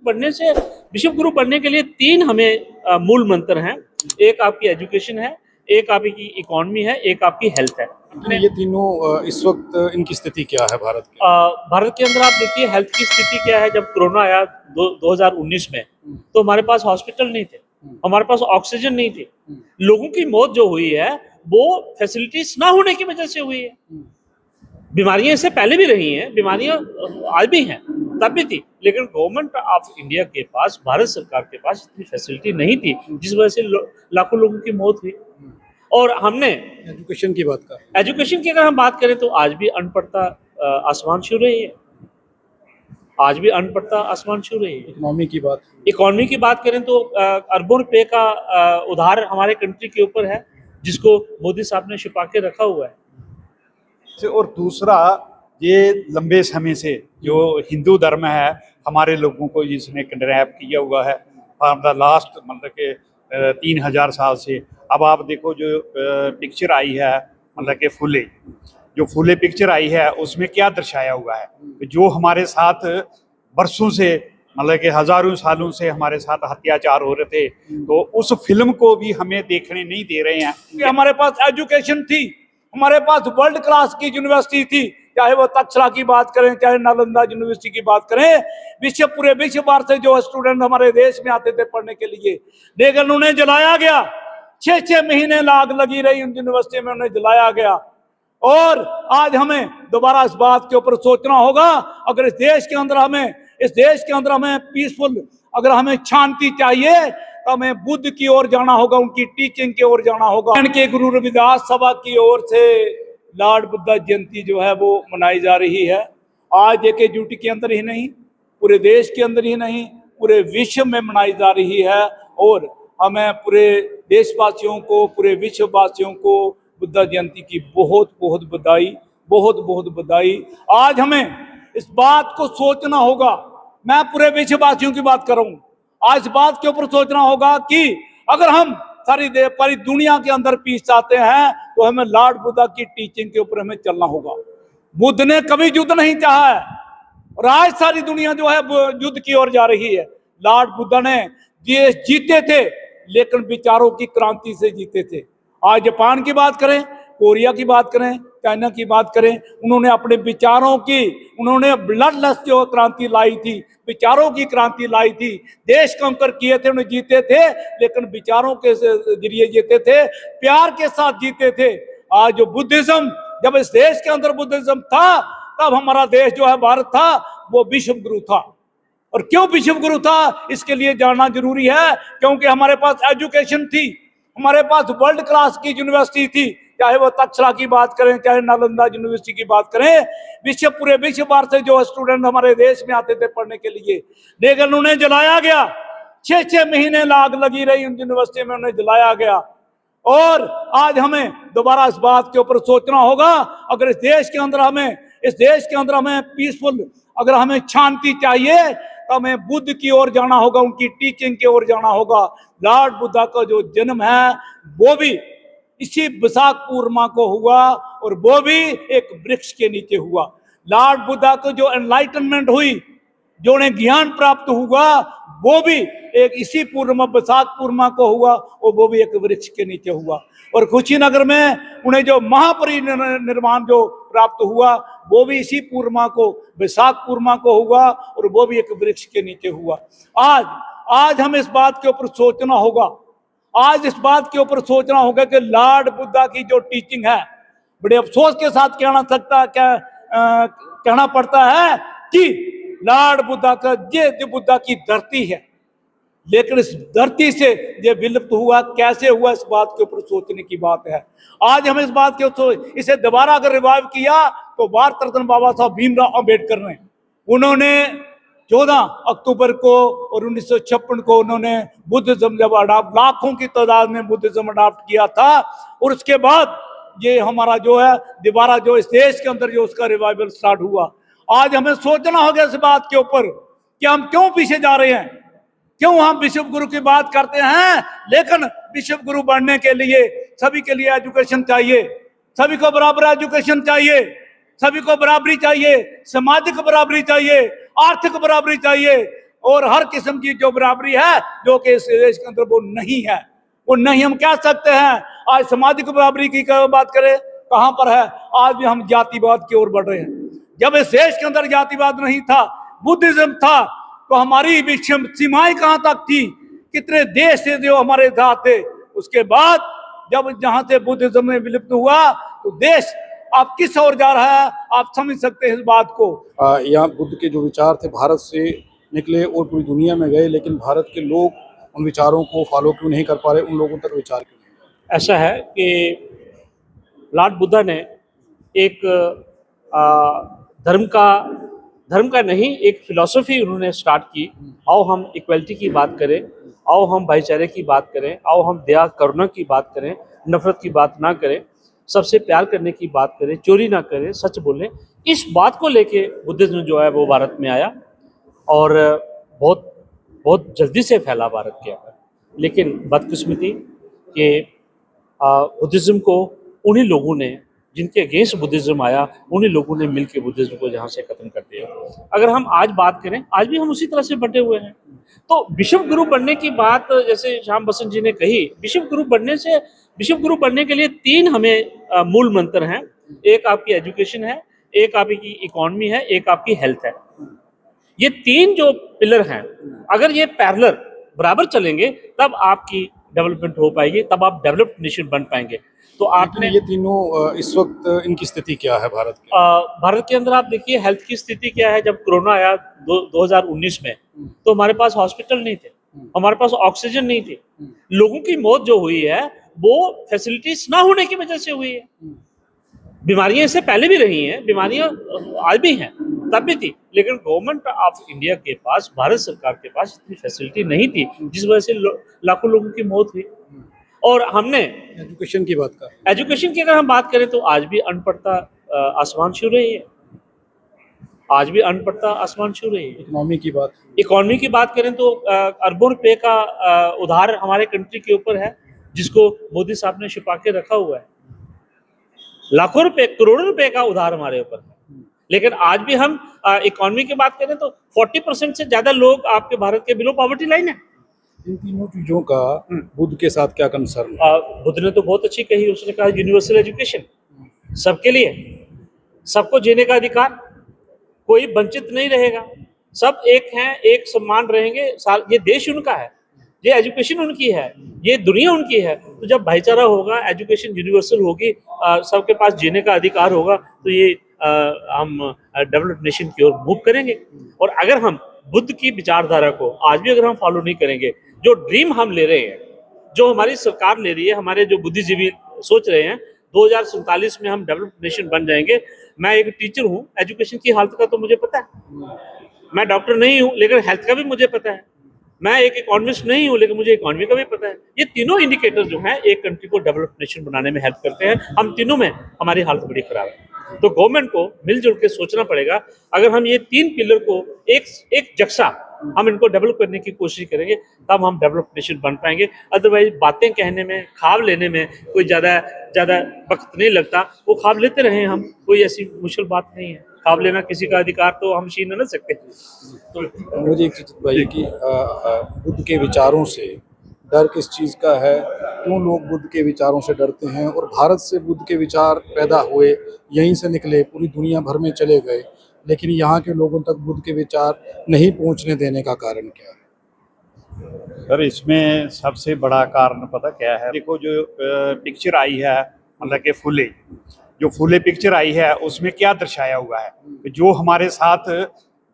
बनने से, विश्व गुरु बनने के लिए तीन हमें मूल मंत्र हैं। एक आपकी एजुकेशन है, एक आपकी इकोनॉमी है, एक आपकी हेल्थ है। ये तीनों इस वक्त इनकी स्थिति क्या है भारत की? भारत के अंदर आप देखिए हेल्थ की स्थिति क्या है। जब कोरोना आया 2019 में, तो हमारे पास हॉस्पिटल नहीं थे, हमारे पास ऑक्सीजन नहीं थी। लोगों की मौत जो हुई है वो फैसिलिटीज ना होने की वजह से हुई है। बीमारियां इससे पहले भी रही हैं, बीमारियां आज भी हैं, तब भी थी, लेकिन गवर्नमेंट ऑफ इंडिया के पास, भारत सरकार के पास इतनी फैसिलिटी नहीं थी, जिस वजह से लाखों लोगों की मौत हुई। और हमने एजुकेशन की बात कर, एजुकेशन की अगर हम बात करें तो आज भी अनपढ़ता आसमान छू रही है, आज भी अनपढ़ता आसमान छू रही है। इकोनॉमी की बात करें तो अरबों रुपए का उधार हमारे कंट्री के ऊपर है, जिसको मोदी साहब ने छिपा के रखा हुआ है। और दूसरा, ये लंबे समय से जो हिंदू धर्म है हमारे लोगों को जिसने किडनैप किया हुआ है फॉर द लास्ट मतलब के 3000 साल से। अब आप देखो जो पिक्चर आई है मतलब के फूले, जो फूले पिक्चर आई है उसमें क्या दर्शाया हुआ है, जो हमारे साथ बरसों से मतलब के हजारों सालों से हमारे साथ अत्याचार हो रहे थे, तो उस फिल्म को भी हमें देखने नहीं दे रहे हैं। हमारे पास एजुकेशन थी, हमारे पास वर्ल्ड क्लास की यूनिवर्सिटी थी, चाहे वो तक्षशिला की बात करें, चाहे नालंदा यूनिवर्सिटी की बात करें। पूरे विश्व भर से जो स्टूडेंट हमारे देश में आते थे पढ़ने के लिए, लेकिन उन्हें जलाया गया। 6-6 महीने आग लगी रही उन यूनिवर्सिटी में, उन्हें जलाया गया। और आज हमें दोबारा इस बात के ऊपर सोचना होगा, अगर इस देश के अंदर हमें पीसफुल, अगर हमें शांति चाहिए तो हमें बुद्ध की ओर जाना होगा, उनकी टीचिंग की ओर जाना होगा। इनके गुरु रविदास सभा की ओर से लॉर्ड बुद्धा जयंती जो है वो मनाई जा रही है। आज एक यूटी के अंदर ही नहीं, पूरे देश के अंदर ही नहीं, पूरे विश्व में मनाई जा रही है। और हमें पूरे देशवासियों को, पूरे विश्ववासियों को बुद्धा जयंती की बहुत बहुत बधाई, बहुत बहुत बधाई। आज हमें इस बात को सोचना होगा, मैं पूरे विश्ववासियों की बात कर रहा हूँ, आज इस बात के ऊपर सोचना होगा कि अगर हम सारी दुनिया के अंदर पीस चाहते हैं तो हमें लॉर्ड बुद्धा की टीचिंग के ऊपर हमें चलना होगा। बुद्ध ने कभी युद्ध नहीं चाहा है, और आज सारी दुनिया जो है युद्ध की ओर जा रही है। लॉर्ड बुद्धा ने देश जीते थे, लेकिन विचारों की क्रांति से जीते थे। आज जापान की बात करें, कोरिया की बात करें, चाइना की बात करें, उन्होंने अपने विचारों की, उन्होंने ब्लडलेस जो क्रांति लाई थी, विचारों की क्रांति लाई थी। देश कंकर किए थे, उन्हें जीते थे, लेकिन विचारों के जरिए जीते थे, प्यार के साथ जीते थे। आज जो बुद्धिज्म, जब इस देश के अंदर बुद्धिज्म था, तब हमारा देश जो है भारत था वो विश्व गुरु था। और क्यों विश्व गुरु था, इसके लिए जानना जरूरी है, क्योंकि हमारे पास एजुकेशन थी, हमारे पास वर्ल्ड क्लास की यूनिवर्सिटी थी, चाहे वो तक्षशिला की बात करें, चाहे नालंदा यूनिवर्सिटी की बात करें। पूरे विश्व भर से जो स्टूडेंट हमारे देश में आते थे पढ़ने के लिए, लेकिन उन्हें जलाया गया। 6-6 महीने आग लगी रही उन यूनिवर्सिटी में, उन्हें जलाया गया। और आज हमें दोबारा इस बात के ऊपर सोचना होगा, अगर इस देश के अंदर हमें पीसफुल, अगर हमें शांति चाहिए तो हमें बुद्ध की ओर जाना होगा, उनकी टीचिंग की ओर जाना होगा। लॉर्ड बुद्धा का जो जन्म है वो भी इसी बैसाख पूर्णिमा को हुआ, और वो भी एक वृक्ष के नीचे हुआ। लॉर्ड बुद्धा को जो एनलाइटनमेंट हुई, जो उन्हें ज्ञान प्राप्त हुआ, वो भी एक इसी पूर्णिमा, बैसाख पूर्णिमा को हुआ, और वो भी एक वृक्ष के नीचे हुआ। और कुशीनगर में उन्हें जो महापरिनिर्वाण जो प्राप्त हुआ, वो भी इसी पूर्णिमा को, बैसाख पूर्णिमा को हुआ, और वो भी एक वृक्ष के नीचे हुआ। आज हमें इस बात के ऊपर सोचना होगा, आज इस बात के ऊपर सोचना होगा कि लॉर्ड बुद्धा की जो टीचिंग है, बड़े अफसोस के साथ कहना पड़ता है कि लॉर्ड बुद्धा का ये जो बुद्धा की धरती है, लेकिन इस धरती से ये विलुप्त हुआ, कैसे हुआ, इस बात के ऊपर सोचने की बात है। आज हमें इस बात के इसे दोबारा अगर रिवाइव किया तो भारत रत्न बाबा साहब भीमराव अंबेडकर ने, उन्होंने 14 अक्टूबर को और 1956 को उन्होंने बुद्धिज्म जब अडॉप्ट, लाखों की तादाद में बुद्धिज्म अडॉप्ट किया था। और उसके बाद ये हमारा जो है दोबारा जो इस देश के अंदर जो उसका रिवाइवल स्टार्ट हुआ। आज हमें सोचना होगा इस बात के ऊपर कि हम क्यों पीछे जा रहे हैं, क्यों हम विश्व गुरु की बात करते हैं, लेकिन विश्व गुरु बनने के लिए सभी के लिए एजुकेशन चाहिए, सभी को बराबर एजुकेशन चाहिए, सभी को बराबरी चाहिए, सामाजिक बराबरी चाहिए, आर्थिक बराबरी चाहिए। और हर किस्म की जो बराबरी है जो कि इस देश के अंदर वो नहीं है, वो नहीं हम कह सकते हैं। आज सामाजिक बराबरी की बात करें कहां पर है, आज भी हम जातिवाद की ओर बढ़ रहे हैं। जब इस देश के अंदर जातिवाद नहीं था, बुद्धिज्म था, तो हमारी विषम सीमाएं कहां तक थी, कितने देश थे जो हमारे साथ थे। उसके बाद जब जहां से बुद्धिज्म में विलुप्त हुआ तो देश आप किस ओर जा रहा है, आप समझ सकते हैं इस बात को। यहाँ बुद्ध के जो विचार थे भारत से निकले और पूरी दुनिया में गए, लेकिन भारत के लोग उन विचारों को फॉलो क्यों नहीं कर पा रहे, उन लोगों तक विचार क्यों नहीं गए? ऐसा है कि लॉर्ड बुद्धा ने एक धर्म का नहीं, एक फिलॉसफी उन्होंने स्टार्ट की। आओ हम इक्वलिटी की बात करें, आओ हम भाईचारे की बात करें, आओ हम दया करुणा की बात करें, नफरत की बात ना करें, सबसे प्यार करने की बात करें, चोरी ना करें, सच बोलें। इस बात को लेके बुद्धिज्म जो है वो भारत में आया और बहुत बहुत जल्दी से फैला भारत के अंदर। लेकिन बदकिस्मती कि बुद्धिज्म को उन्हीं लोगों ने, जिनके अगेंस्ट बुद्धिज्म आया, उन्हीं लोगों ने मिलकर बुद्धिज्म को जहाँ से खत्म कर दिया। अगर हम आज बात करें, आज भी हम उसी तरह से बटे हुए हैं। तो विश्व गुरु बनने की बात जैसे श्याम बसंत जी ने कही, विश्व गुरु बनने के लिए 3 हमें मूल मंत्र हैं। एक आपकी एजुकेशन है, एक आपकी इकोनॉमी है, एक आपकी हेल्थ है। ये 3 जो पिलर हैं, अगर ये पैरेलल बराबर चलेंगे तब आपकी डेवलपमेंट हो पाएगी, तब आप डेवलप्ड नेशन बन पाएंगे। तो आपने ये तीनों इस वक्त इनकी स्थिति क्या है भारत की? भारत के अंदर आप देखिए हेल्थ की स्थिति क्या है। जब कोरोना आया 2019 में, तो हमारे पास हॉस्पिटल नहीं थे, हमारे पास ऑक्सीजन नहीं थी। लोगों की मौत जो हुई है वो फैसिलिटीज ना होने की वजह से हुई है। बीमारियां इससे पहले भी रही हैं, बीमारियां आज भी हैं, तब भी थी, लेकिन गवर्नमेंट ऑफ इंडिया के पास, भारत सरकार के पास इतनी फैसिलिटी नहीं थी, जिस वजह से लाखों लोगों की मौत हुई। और हमने एजुकेशन की बात कर, एजुकेशन की अगर हम बात करें तो आज भी अनपढ़ता आसमान छू रही है, आज भी अनपढ़ता आसमान छू रही है। इकोनॉमी की बात करें तो अरबों रुपए का उधार हमारे कंट्री के ऊपर है, जिसको मोदी साहब ने छिपा के रखा हुआ है। लाखों रुपए, करोड़ों रुपए का उधार हमारे ऊपर है। लेकिन आज भी हम इकोनॉमी की बात करें तो 40% से ज्यादा लोग आपके भारत के बिलो पॉवर्टी लाइन है। इन तीनों चीजों का बुद्ध के साथ क्या कंसर्न? बुद्ध ने तो बहुत अच्छी कही, उसने कहा यूनिवर्सल एजुकेशन सबके लिए, सबको जीने का अधिकार, कोई वंचित नहीं रहेगा, सब एक हैं, एक समान रहेंगे। ये देश उनका है, ये एजुकेशन उनकी है, ये दुनिया उनकी है। तो जब भाईचारा होगा, एजुकेशन यूनिवर्सल होगी, सबके पास जीने का अधिकार होगा, तो ये हम डेवलप्ड नेशन की ओर मूव करेंगे। और अगर हम बुद्ध की विचारधारा को आज भी अगर हम फॉलो नहीं करेंगे, जो ड्रीम हम ले रहे हैं, जो हमारी सरकार ले रही है, हमारे जो बुद्धिजीवी सोच रहे हैं 2047 में हम डेवलप्ड नेशन बन जाएंगे। मैं एक टीचर हूँ, एजुकेशन की हालत का तो मुझे पता है, मैं डॉक्टर नहीं हूँ लेकिन हेल्थ का भी मुझे पता है, मैं एक इकोनॉमिस्ट नहीं हूँ लेकिन मुझे इकोनॉमी का भी पता है। ये तीनों इंडिकेटर जो हैं एक कंट्री को डेवलप्ड नेशन बनाने में हेल्प करते हैं। हम तीनों में हमारी हालत बड़ी खराब है, तो गवर्नमेंट को मिलजुल के सोचना पड़ेगा। अगर हम ये 3 पिलर को एक जक्सा हम इनको डेवलप करने की कोशिश करेंगे, तब हम डेवलप्ड नेशन बन पाएंगे। अदरवाइज बातें कहने में, ख्वाब लेने में कोई ज़्यादा वक्त नहीं लगता। वो ख्वाब लेते रहे हम, कोई ऐसी मुश्किल बात नहीं है। ख्वाब लेना किसी का अधिकार तो हम छीन नहीं सकते। तो मुझे एक चीज़ बताइए कि बुद्ध के विचारों से डर किस चीज़ का है, क्यों लोग बुद्ध के विचारों से डरते हैं, और भारत से बुद्ध के विचार पैदा हुए, यहीं से निकले, पूरी दुनिया भर में चले गए, लेकिन यहाँ के लोगों तक बुद्ध के विचार नहीं पहुँचने देने का कारण क्या है? सर, इसमें सबसे बड़ा कारण पता क्या है? देखो, जो पिक्चर आई है, मतलब कि फूले पिक्चर आई है, उसमें क्या दर्शाया हुआ है कि जो हमारे साथ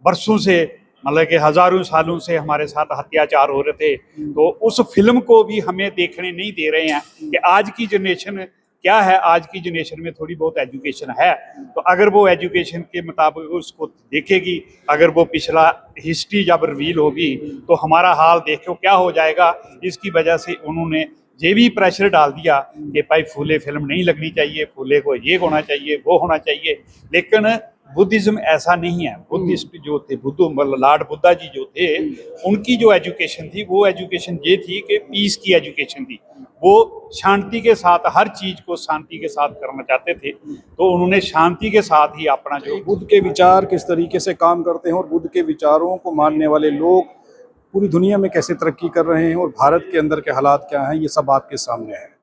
बरसों से, मतलब कि हजारों सालों से हमारे साथ अत्याचार हो रहे थे, तो उस फिल्म को भी हमें देखने नहीं दे रहे हैं कि आज की जनरेशन क्या है। आज की जनरेशन में थोड़ी बहुत एजुकेशन है, तो अगर वो एजुकेशन के मुताबिक उसको देखेगी, अगर वो पिछला हिस्ट्री जब रिवील होगी तो हमारा हाल देखो क्या हो जाएगा। इसकी वजह से उन्होंने ये भी प्रेशर डाल दिया कि भाई फूले फिल्म नहीं लगनी चाहिए, फूले को ये होना चाहिए, वो होना चाहिए। लेकिन बुद्धिज्म ऐसा नहीं है। बुद्धिस्ट जो थे, लॉर्ड बुद्धा जी जो थे, उनकी जो एजुकेशन थी वो एजुकेशन ये थी कि पीस की एजुकेशन थी। वो शांति के साथ, हर चीज को शांति के साथ करना चाहते थे, तो उन्होंने शांति के साथ ही अपना जो बुद्ध के विचार किस तरीके से काम करते हैं और बुद्ध के विचारों को मानने वाले लोग पूरी दुनिया में कैसे तरक्की कर रहे हैं और भारत के अंदर के हालात क्या हैं, ये सब आपके सामने है।